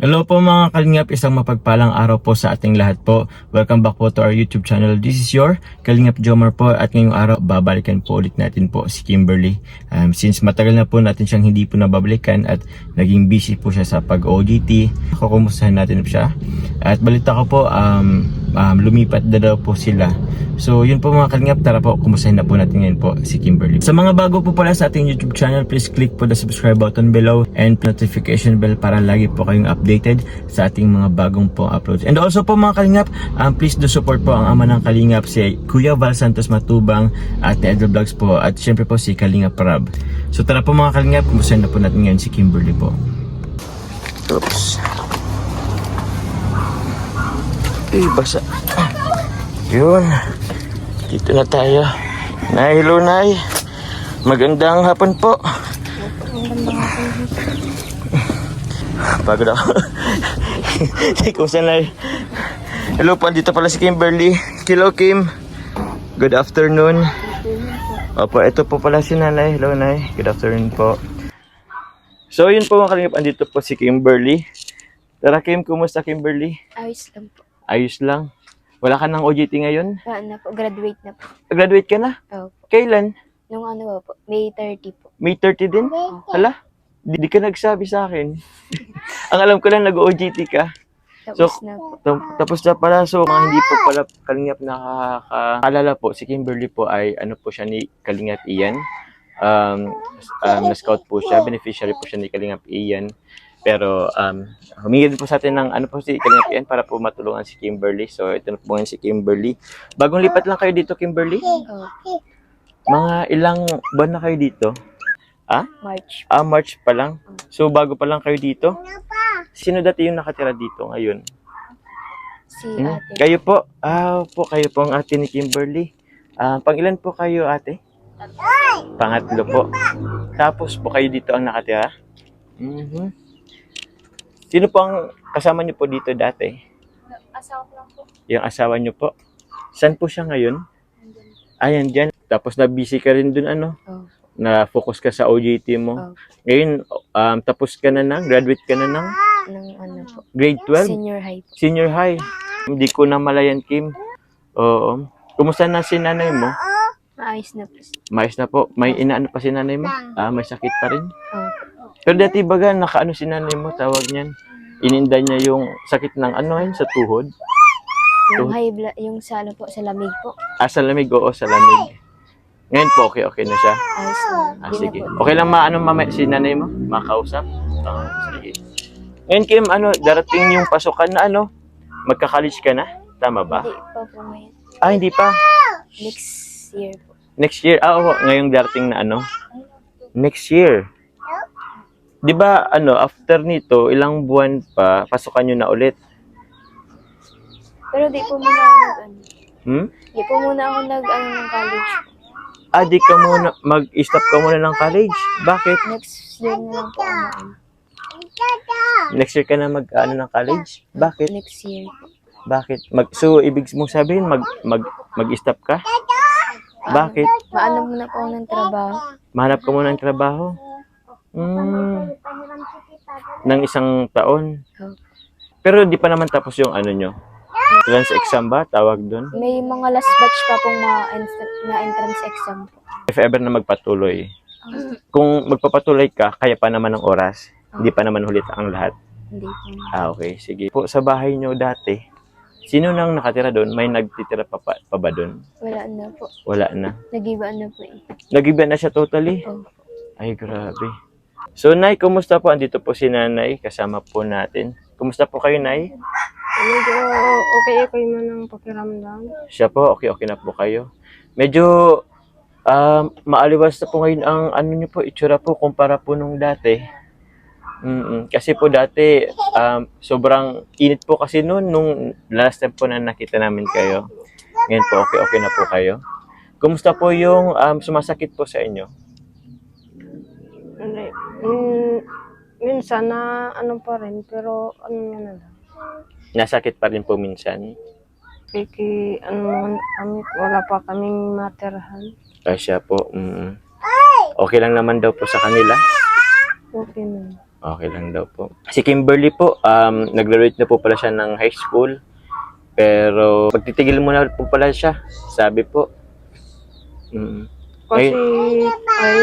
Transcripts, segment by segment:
Hello po mga Kalingap, isang mapagpalang araw po sa ating lahat po. Welcome back po to our YouTube channel. This is your Kalingap Jomar po at ngayong araw babalikan po ulit natin po si Kimberly. Since matagal na po natin siyang hindi po nababalikan at naging busy po siya sa pag-OJT, kukumustahan natin po siya. At balita ko po lumipat na daw po sila. So yun po mga Kalingap, tara po kumustahin na po natin ngayon po si Kimberly. Sa mga bago po pala sa ating YouTube channel, please click po the subscribe button below and notification bell para lagi po kayong updated sa ating mga bagong po uploads. And also po mga Kalingap, please do support po ang ama ng Kalingap, si Kuya Val Santos Matubang at Edel Vlogs po at syempre po si Kalingap Rab. So tara po mga Kalingap, kumustahin na po natin ngayon si Kimberly po. Oops. Basa. Yun. Dito na tayo. Nay, hello Nay. Magandang hapon po. Pagod ako. Kumusta Nay? Hello po, dito pala si Kimberly. Hello Kim. Good afternoon. Opo, ito po pala si Nanay. Hello Nay. Good afternoon po. So yun po mga Kalingap, andito po si Kimberly. Tara Kim, kumusta Kimberly? Ayos lang po. Ayos lang. Wala ka ng OJT ngayon? Na po, graduate na po. Graduate ka na? Oo po. Kailan? Nung ano po, May 30 po. May 30 din? Hala? Di ka nagsabi sa akin. Ang alam ko lang nag-OJT ka. Tapos na po. Tapos na pala. So, mga hindi po pala Kalingap nakakaalala po, si Kimberly po ay ano po siya ni Kalingap Ian. Na-scout po siya. Beneficiary po siya ni Kalingap Ian. Pero humingi din po sa atin ng ano po si Kalingap Ian para po matulungan si Kimberly. So, ito na po ngayon si Kimberly. Bagong lipat lang kayo dito, Kimberly? Oo. Mga ilang buwan na kayo dito? March. March pa lang. So, bago pa lang kayo dito? Sino dati yung nakatira dito ngayon? Si ate. Kayo po? Kayo po ang ate ni Kimberly. Pang-ilan po kayo, ate? Pangatlo po. Tapos po kayo dito ang nakatira? Sino po ang kasama niyo po dito dati? Asawa ko lang po. Yung asawa niyo po? Saan po siya ngayon? Ayan dyan. Tapos na-busy ka rin dun Oo. Na-focus ka sa OJT mo. Oo. Ngayon, tapos ka na graduate ka na ng Nang ano po. grade 12? Senior high po. Senior high. Hindi ko na malayan, Kim. Oo. Kumusta na si nanay mo? Maayos na po. Mais na po. May inaano pa si nanay mo? May sakit pa rin? Oo. Pero dati baga, nakaano si nanay mo, tawag niyan. Ininda niya yung sakit ng sa tuhod. Yung high blood, yung sa ano po, sa lamig po. Sa lamig, oo, sa lamig. Ngayon po, okay na siya. Ayos na. Di Sige. na po. Okay lang si nanay mo? Makausap? Sige. Ngayon, Kim, darating yung pasukan na magka-college ka na? Tama ba? Hindi pa po ngayon. Hindi pa. Next year po. Next year? Oo, ngayong darating na Next year. Di ba, after nito, ilang buwan pa, pasukan nyo na ulit? Pero di po muna ako nag-ano. Di po muna ako nag-ano ng college. Di ka muna, mag-stop ka muna ng college? Bakit? Next year na lang po ako. Next year ka na ng college? Bakit? Next year po. Bakit? So, ibig mong sabihin, mag-stop ka? Bakit? Maano muna po ako ng trabaho. Mahanap ka muna ng trabaho? Ng isang taon? Oo. Pero di pa naman tapos yung nyo? Entrance exam ba? Tawag doon? May mga last batch pa pong na entrance exam po. If ever na magpatuloy. Kung magpapatuloy ka, kaya pa naman ng oras. Hindi pa naman hulit ang lahat. Hindi po. Okay. Sige. Po, sa bahay nyo dati, sino nang nakatira doon? May nagtitira pa ba doon? Wala na po. Wala na. Nag-iba na po eh. Nag-iba na siya totally? Oo. Ay, grabe. So, Nay, kumusta po? Andito po si Nanay. Kasama po natin. Kumusta po kayo, Nay? Medyo okay man ang pakiramdam. Siya po, okay na po kayo. Medyo maaliwas na po ngayon ang nyo po, itsura po kumpara po nung dati. Kasi po dati, sobrang init po kasi nung last time po na nakita namin kayo. Ngayon po, okay na po kayo. Kumusta po yung sumasakit po sa inyo? Hindi. Minsan na pa rin, pero na lang. Nasakit pa rin po minsan? Kami, wala pa kaming matirahan. Siya po. Okay lang naman daw po sa kanila. Okay na. Okay lang daw po. Si Kimberly po, nag-graduate na po pala siya ng high school. Pero magtitigil muna po pala siya. Sabi po. Kasi ay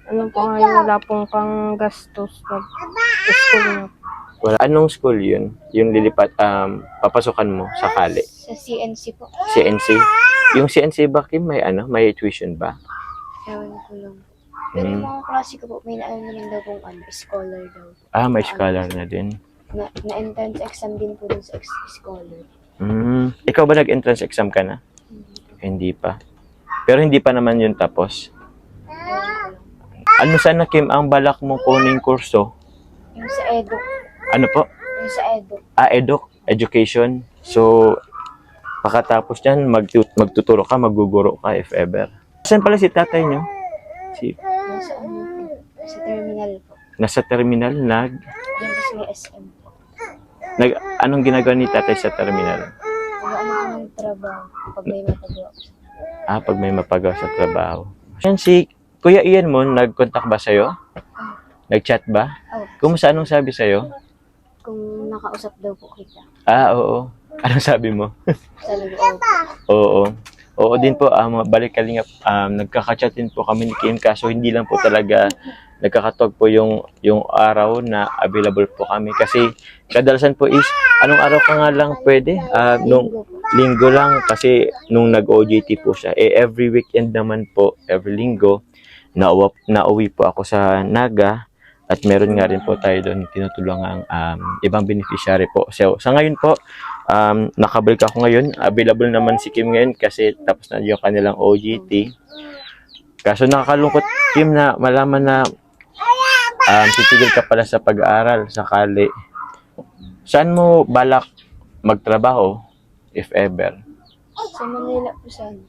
ano po ay wala pong pang gastos pag school na. Wala. Anong school yun? Yung lilipat, papasukan mo sakali? Sa CNC po. CNC? Yung CNC ba, Kim, may tuition ba? Ewan ko lang. Pero yung mga klase ko po, may naano naman daw kung scholar daw. May scholar na din. Na-entrance exam din po dun sa scholar. Ikaw ba nag-entrance exam ka na? Hindi pa. Pero hindi pa naman yun tapos. Ewan ko lang. Ano sana, Kim, ang balak mong kuning kurso? Yung sa edo. Ano po? Yung sa edo. Education. So, pagkatapos yan, magtuturo ka, magguguro ka if ever. Saan pala si tatay nyo? Nasa ano po? Sa terminal po. Nasa terminal, Yan po sa may SM po. anong ginagawa ni tatay sa terminal? Ano ko ng trabaho pag may matagawa ko. Pag may mapagawa sa trabaho. Yan si Kuya Ian mo, nag-contact ba sa'yo? Nag-chat ba? Oh, Kumusta, anong sabi sa'yo? kung nakausap daw po kita. Oo. Anong sabi mo? Sabi ko, Oo. Oo din po, balik kalingap, nagkaka-chat din po kami ni Kim, kaso hindi lang po talaga nagkakatog po yung araw na available po kami. Kasi kadalasan po is, anong araw ka nga lang pwede? Nung linggo lang, kasi nung nag-OJT po siya. Every weekend naman po, every linggo, nauwi po ako sa Naga. At meron nga rin po tayo doon tinutulungan ang ibang beneficiary po. So, sa ngayon po, nakabalik ako ngayon. Available naman si Kim ngayon kasi tapos na yung kanilang OJT. Kaso nakakalungkot, Kim, na malaman na titigil ka pala sa pag-aaral sakali. Saan mo balak magtrabaho, if ever? sa Manila po sana.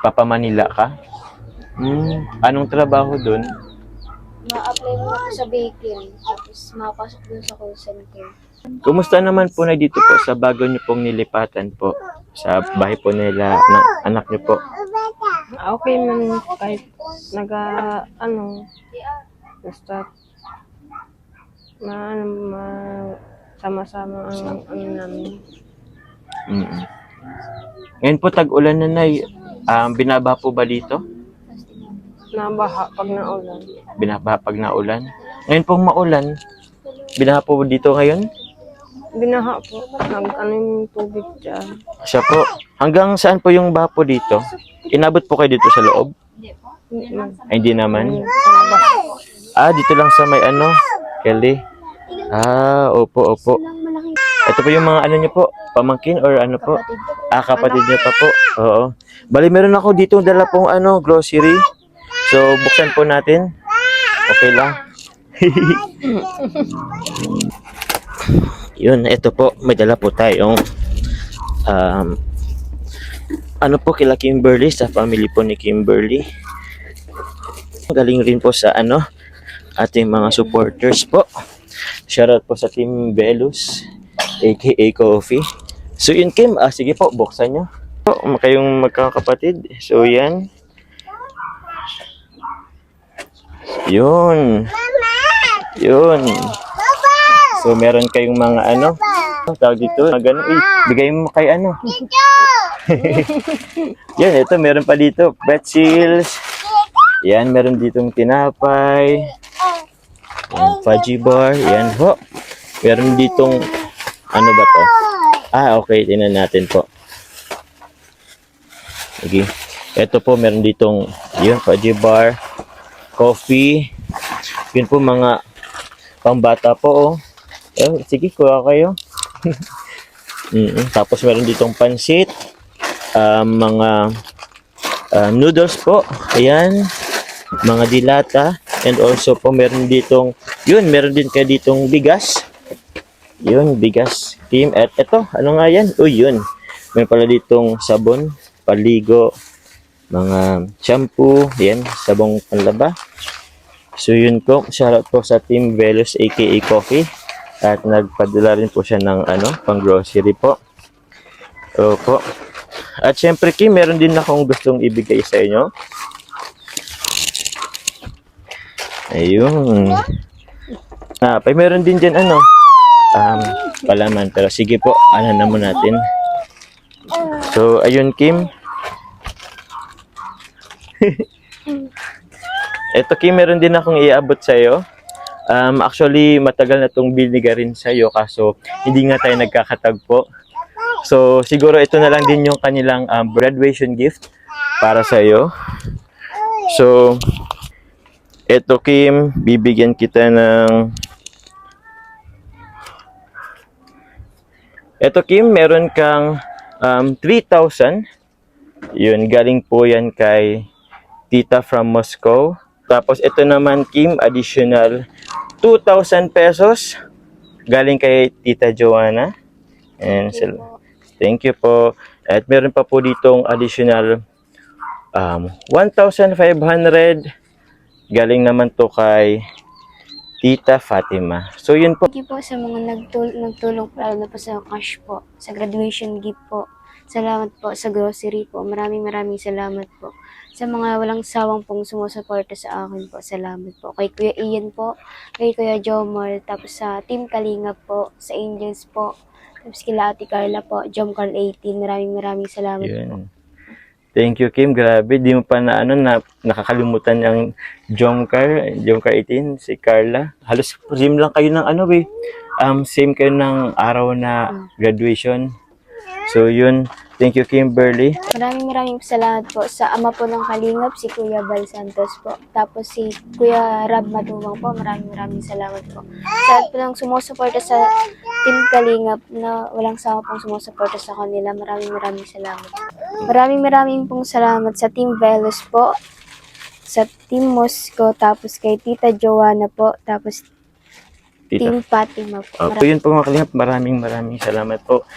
Papa Manila ka? Anong trabaho doon? Ma-apply mo na po sa bakery, tapos mapasok dun sa call center. Kumusta naman po na dito po sa bago niyo pong nilipatan po sa bahay po nila ng anak niyo po? Okay man kahit basta sama-sama ang namin. Ngayon po tag-ulan na nay, binabaha po ba dito? Nabaha pag naulan. Binabaha pag naulan? Ngayon pong maulan, binaha po dito ngayon? Binaha po. Yung tubig dyan. Siya po. Hanggang saan po yung baha po dito? Inabot po kayo dito sa loob? Ay, hindi naman. Sa labas. Dito lang sa may Kelly. Opo. Ito po yung mga niyo po, pamangkin or ano po? Kapatid ko. Kapatid niyo pa po. Oo. Bali, meron ako dito dala pong grocery. So, buksan po natin. Okay lang. Yun, ito po, may dala po tayong kila Kimberly, sa family po ni Kimberly. Galing rin po sa ating mga supporters po. Shoutout po sa Team Velus, aka Coffee. So yun, Kim, sige po, buksan nyo. Po, kayong magkakapatid. So yan. Yun. So meron kayong mga tawag dito, bigay mo kay Yan, ito meron pa dito, pretzels. Yan, meron ditong tinapay. Yan, fudgy bar. Yan ho. Meron ditong, ano ba to? Okay, tingnan natin po. Sige. Ito po, meron ditong, yun, fudgy bar, coffee. Yun po, mga pambata po, sige, kuha kayo. Tapos meron ditong pansit, mga noodles po. Ayan, mga dilata. And also po, meron ditong, meron din kayo ditong bigas. Yun, bigas. Team, at ito, ano nga yan? Yun. Meron pala ditong sabon, paligo, mga shampoo, yan, sabong panlaba. So yun po, shoutout po sa Team Velus aka Coffee. At nagpadala rin po siya ng pang grocery po. Opo. At syempre, Kim, meron din akong gustong ibigay sa inyo. Ayun. Napay meron din dyan palaman. Pero sige po, ano naman natin. So, ayun Kim. Eto Kim, meron din akong iabot sa'yo. Actually, matagal na itong binigarin sa'yo kaso hindi nga tayo nagkakatagpo. So, siguro ito na lang din yung kanilang graduation gift para sa'yo. So, eto Kim, bibigyan kita ng... Eto Kim, meron kang 3,000. Yun, galing po yan kay Tita from Moscow. Tapos ito naman Kim, additional 2,000 pesos galing kay Tita Joanna. And thank you po. At meron pa po ditong additional 1,500 galing naman to kay Tita Fatima. So yun po. Thank you po sa mga nagtulong lalo na po sa cash po, sa graduation gift po. Salamat po sa grocery po. Maraming salamat po. Sa mga walang sawang pong sumusuporta sa akin po. Salamat po. Kay Kuya Ian po, kay Kuya Jomar, tapos sa Team Kalinga po, sa Angels po, tapos kila Ate Carla po, Jomcar 18. Maraming salamat po. Yun. Thank you Kim, grabe. Di mo pa na nakakalimutan yung Jomcar 18, si Carla. Halos same lang kayo ng same kayo ng araw na graduation. So yun, thank you Kimberly. Maraming salamat po sa ama po ng Kalingap, si Kuya Bal Santos po. Tapos si Kuya Rab Matubang po, maraming salamat po. Sa lahat po ng sumusuporta sa Team Kalingap na walang sawa pong sumusuporta sa kanila, maraming salamat. Maraming pong salamat sa Team Velos po, sa Team Moscow, tapos kay Tita Joanna po, tapos Team Fatima po. So yun po mga Kalingap, maraming salamat po.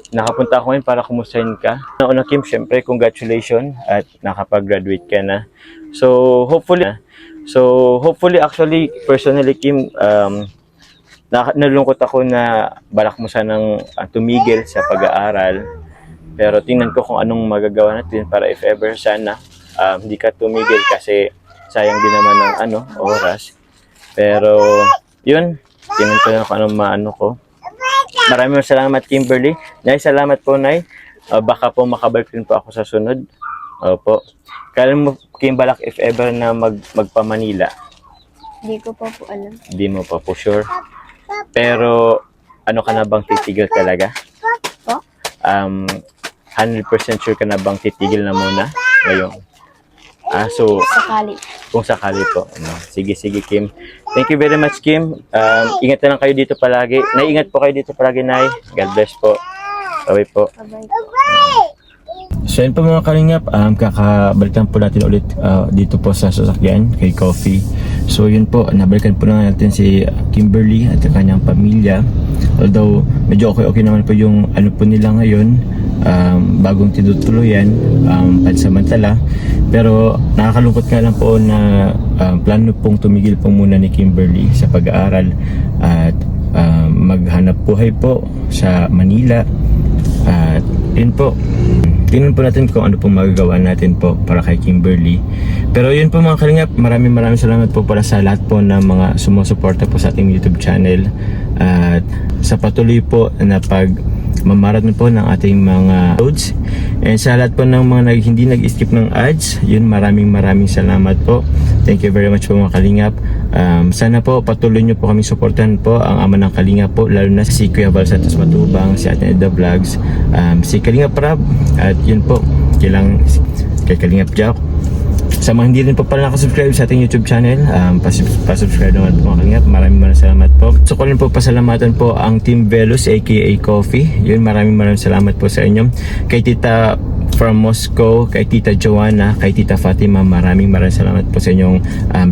Nakapunta ako ngayon para kumustahin ka. Una Kim, syempre congratulations at nakapag-graduate ka na. So hopefully actually personally Kim, nalungkot ako na balak mo sanang tumigil sa pag-aaral. Pero tingnan ko kung anong magagawa natin para if ever sana hindi ka tumigil kasi sayang din naman ng oras. Pero yun, tingnan ko lang kung anong maano ko. Maraming salamat Kimberly. Nay, salamat po Nay. Baka po makabalik din po ako sa sunod. Opo. Kailan mo Kim balak if ever na magpa-Manila? Hindi ko pa po alam. Hindi mo pa po sure. Pero ano ka na bang titigil talaga? Po? 100% sure ka na bang titigil na muna ngayon? So Sakali. kung sakali po. Sige Kim. Thank you very much Kim. Ingat na lang kayo dito palagi. Naiingat po kayo dito palagi Nay. God bless po. Bye po. Bye-bye. So yun po mga Kalingap, kakabalikan po natin ulit dito po sa sasakyan kay Coffee. So yun po, nabalikan po na natin si Kimberly at kanyang pamilya. Although medyo okay naman po yung po nila ngayon, bagong tinutuluyan, pansamantala. Pero nakakalungkot nga lang po na plano pong tumigil po muna ni Kimberly sa pag-aaral at maghanap buhay po sa Manila. At yun po, tingnan po natin kung ano pong magagawa natin po para kay Kimberly. Pero yun po mga Kalingap, maraming salamat po para sa lahat po ng mga sumusuporta po sa ating YouTube channel at sa patuloy po na marathon po ng ating mga loads. And sa lahat po ng mga hindi nag-skip ng ads, yun maraming salamat po. Thank you very much po mga Kalingap. Sana po patuloy nyo po kami suportahan po ang ama ng Kalingap po, lalo na si Kuya Bal Santos Matubang, si Ate Edda Vlogs, si Kalingap Rab, at yun po kay Kalingap Jack. Sa mga hindi rin po pala nakasubscribe sa ating YouTube channel, pasubscribe naman po mga Kalingap. Maraming salamat po. So ko rin po pasalamatan po ang Team Velos aka Coffee. Yun, maraming salamat po sa inyo. Kay Tita from Moscow, kay Tita Joanna, kay Tita Fatima, maraming salamat po sa inyong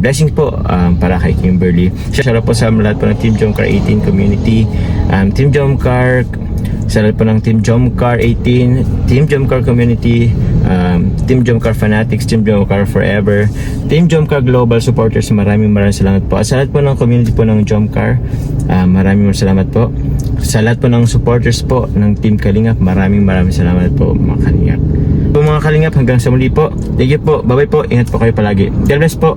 blessings po para kay Kimberly. Shout out po sa lahat po ng Team Jomcar 18 community, Team Jomcar, sa lahat po ng Team Jomcar 18, Team Jomcar community, Team Jomcar Fanatics, Team Jomcar Forever, Team Jomcar Global Supporters, maraming salamat po. At sa lahat po ng community po ng Jomcar, maraming salamat po. Sa lahat po ng supporters po ng Team Kalingap, maraming salamat po mga Kalingap. Po mga Kalingap, hanggang sa muli po. Thank you po. Bye bye po. Ingat po kayo palagi. God bless po.